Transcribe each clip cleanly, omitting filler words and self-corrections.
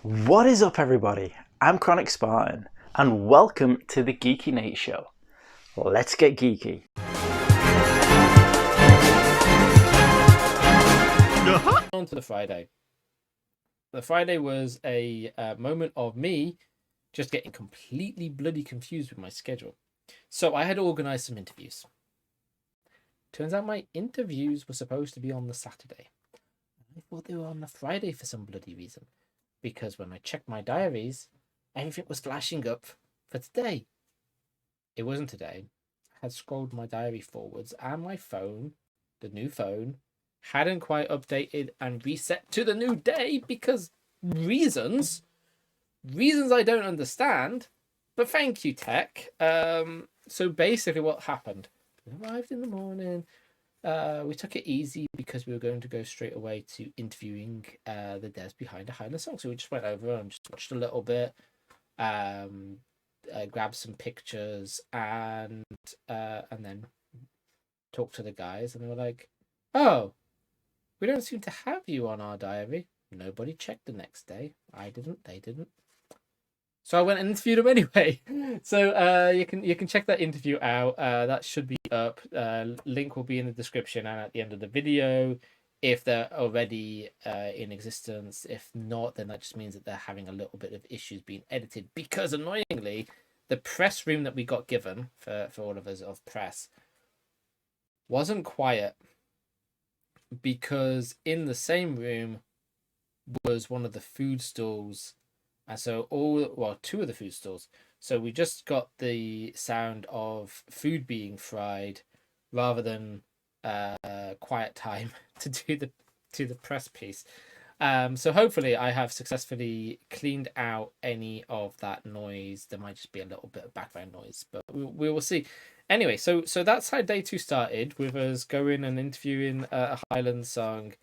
What is up, everybody? I'm Chronik Spartan, and welcome to the Geeky N8 Show. Let's get geeky. On to the Friday. The Friday was a moment of me just getting completely bloody confused with my schedule. So I had organised some interviews. Turns out my interviews were supposed to be on the Saturday. I thought they were on the Friday for some bloody reason. Because when I checked my diaries, everything was flashing up for today. It wasn't today. I had scrolled my diary forwards and my phone, the new phone, hadn't quite updated and reset to the new day because reasons I don't understand. But thank you, tech. So basically what happened, we arrived in the morning. We took it easy because we were going to go straight away to interviewing the devs behind a Highland song. So we just went over and just watched a little bit, grabbed some pictures, and then talked to the guys. And they were like, "Oh, we don't seem to have you on our diary." Nobody checked the next day. I didn't. They didn't. So I went and interviewed them anyway. So you can check that interview out. That should be up. Link will be in the description and at the end of the video if they're already in existence. If not, then that just means that they're having a little bit of issues being edited because annoyingly, the press room that we got given for all of us of press wasn't quiet because in the same room was one of the food stalls. And so two of the food stalls. So we just got the sound of food being fried rather than quiet time to do the press piece. So hopefully I have successfully cleaned out any of that noise. There might just be a little bit of background noise, but we will see. Anyway, so that's how day 2 started, with us going and interviewing a Highland song,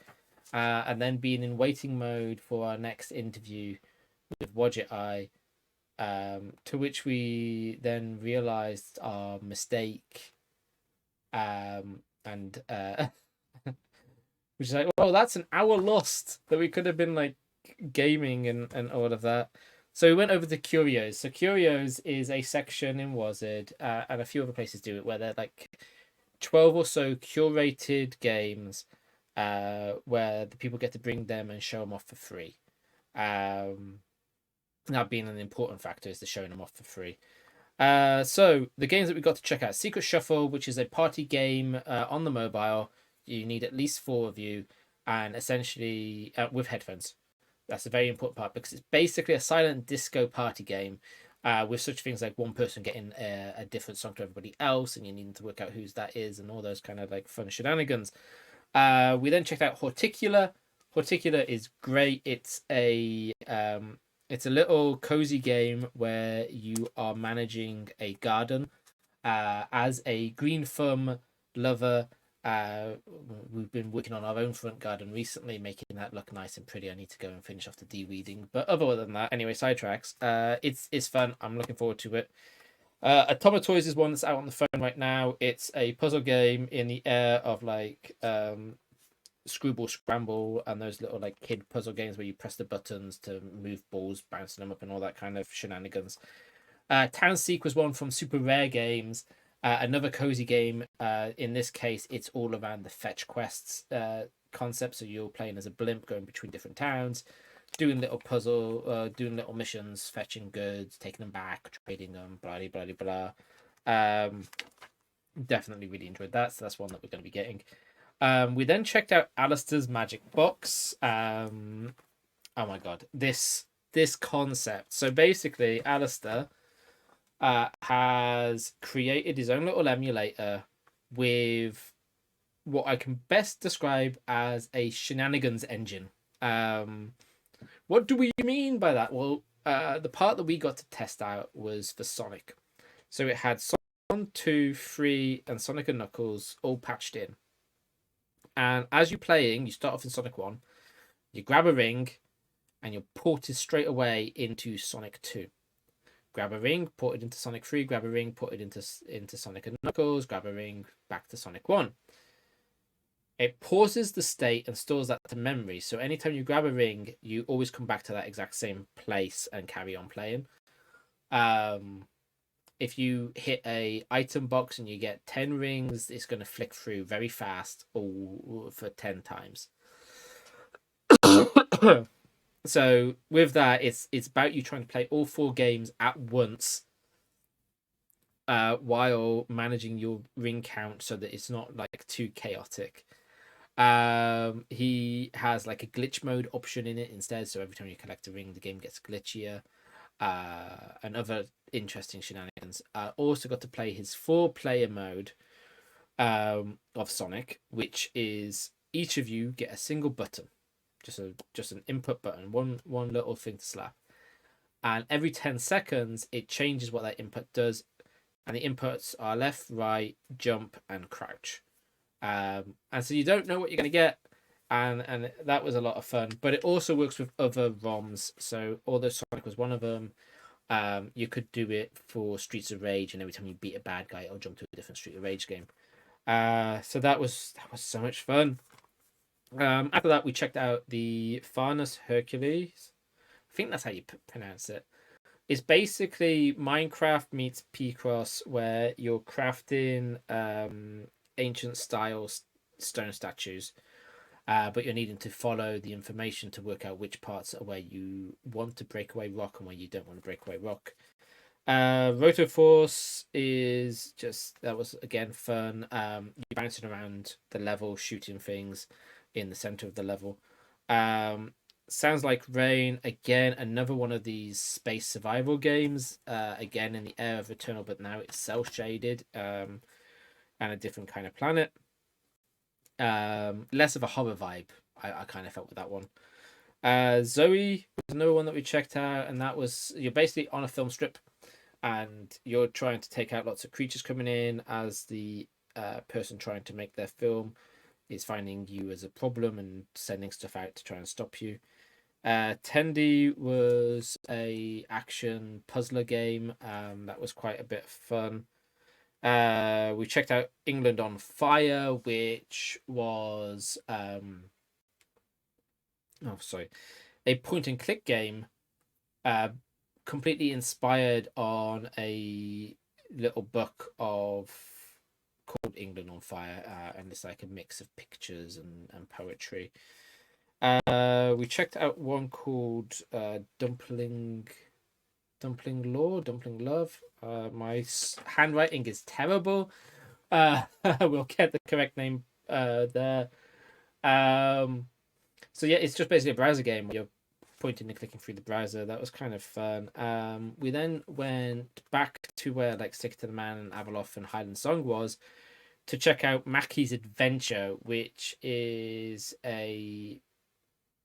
and then being in waiting mode for our next interview with Wadget Eye, to which we then realized our mistake, and which is like, well, that's an hour lost that we could have been like gaming and all of that. So we went over to Curios. So Curios is a section in WASD, and a few other places do it, where they're like 12 or so curated games, where the people get to bring them and show them off for free. That being an important factor is the showing them off for free. So the games that we got to check out: Secret Shuffle, which is a party game on the mobile. You need at least 4 of you, and essentially with headphones. That's a very important part because it's basically a silent disco party game, with such things like one person getting a different song to everybody else, and you need to work out whose that is, and all those kind of like fun shenanigans. We then checked out Horticular. Horticular is great. It's a little cozy game where you are managing a garden. As a green thumb lover, we've been working on our own front garden recently, making that look nice and pretty. I need to go and finish off the de-weeding. But other than that, anyway, sidetracks. It's fun. I'm looking forward to it. Atomatoys is one that's out on the phone right now. It's a puzzle game in the air of like Screwball Scramble and those little like kid puzzle games where you press the buttons to move balls, bouncing them up, and all that kind of shenanigans. Townseek was one from Super Rare Games, another cozy game. In this case, it's all around the fetch quests concept. So you're playing as a blimp going between different towns, doing little doing little missions, fetching goods, taking them back, trading them, blah blah blah blah. Definitely really enjoyed that. So that's one that we're going to be getting. We then checked out Alistair's Magic Box. Oh my god, this concept. So basically, Alistair has created his own little emulator with what I can best describe as a shenanigans engine. What do we mean by that? Well, the part that we got to test out was for Sonic. So it had Sonic 1, 2, 3, and Sonic and Knuckles all patched in. And as you're playing, you start off in Sonic 1, you grab a ring, and you're ported straight away into Sonic 2. Grab a ring, port it into Sonic 3, grab a ring, put it into Sonic and Knuckles, grab a ring, back to Sonic 1. It pauses the state and stores that to memory. So anytime you grab a ring, you always come back to that exact same place and carry on playing. If you hit a item box and you get 10 rings, it's going to flick through very fast all for 10 times. So with that, it's about you trying to play all 4 games at once, while managing your ring count so that it's not like too chaotic. He has like a glitch mode option in it instead, so every time you collect a ring, the game gets glitchier. And other interesting shenanigans. Also got to play his 4-player mode of Sonic, which is each of you get a single button, just an input button, one little thing to slap, and every 10 seconds it changes what that input does, and the inputs are left, right, jump, and crouch. And so you don't know what you're going to get, and that was a lot of fun. But it also works with other ROMs. So although Sonic was one of them, you could do it for Streets of Rage, and every time you beat a bad guy, it'll jump to a different Street of Rage game. So that was so much fun. After that, we checked out the Farnus Hercules. I think that's how you pronounce it. It's basically Minecraft meets Picross, where you're crafting ancient style stone statues, but you're needing to follow the information to work out which parts are where you want to break away rock and where you don't want to break away rock. Rotoforce is that was again fun. You're bouncing around the level, shooting things in the center of the level. Sounds Like Rain, again, another one of these space survival games, again in the air of Returnal, but now it's cel-shaded, and a different kind of planet. Less of a horror vibe, I kind of felt with that one. Zoe was another one that we checked out, and that was, you're basically on a film strip, and you're trying to take out lots of creatures coming in as the person trying to make their film is finding you as a problem and sending stuff out to try and stop you. Tendy was a action puzzler game that was quite a bit of fun. We checked out England on Fire, which was a point and click game, completely inspired on a little book called England on Fire, and it's like a mix of pictures and poetry. We checked out one called Dumpling Love. My handwriting is terrible. We'll get the correct name there. So yeah, it's just basically a browser game where you're pointing and clicking through the browser. That was kind of fun. We then went back to where like Stick to the Man and Abeloth and Highland Song was, to check out Mackie's Adventure, which is a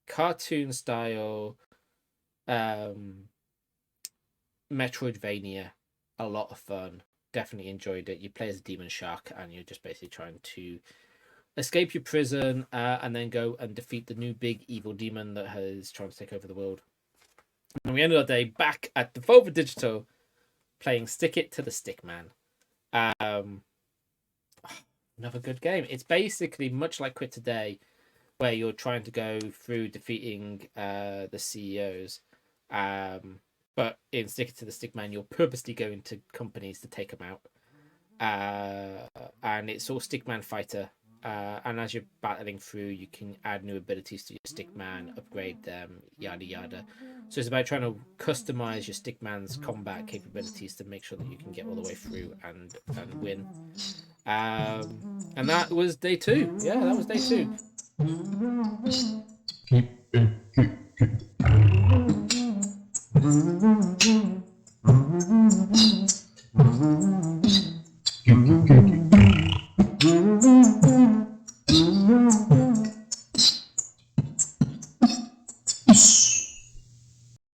cartoon style Metroidvania. A lot of fun. Definitely enjoyed it. You play as a demon shark and you're just basically trying to escape your prison and then go and defeat the new big evil demon that is trying to take over the world. And we ended our day back at the Volva Digital playing Stick It to the Stickman. Another good game. It's basically much like Quit Today, where you're trying to go through defeating the CEOs. But in Stick It to the Stickman, you're purposely going to companies to take them out. And it's all Stickman Fighter. And as you're battling through, you can add new abilities to your Stickman, upgrade them, yada yada. So it's about trying to customize your Stickman's combat capabilities to make sure that you can get all the way through and win. And that was day 2. Yeah, that was day 2.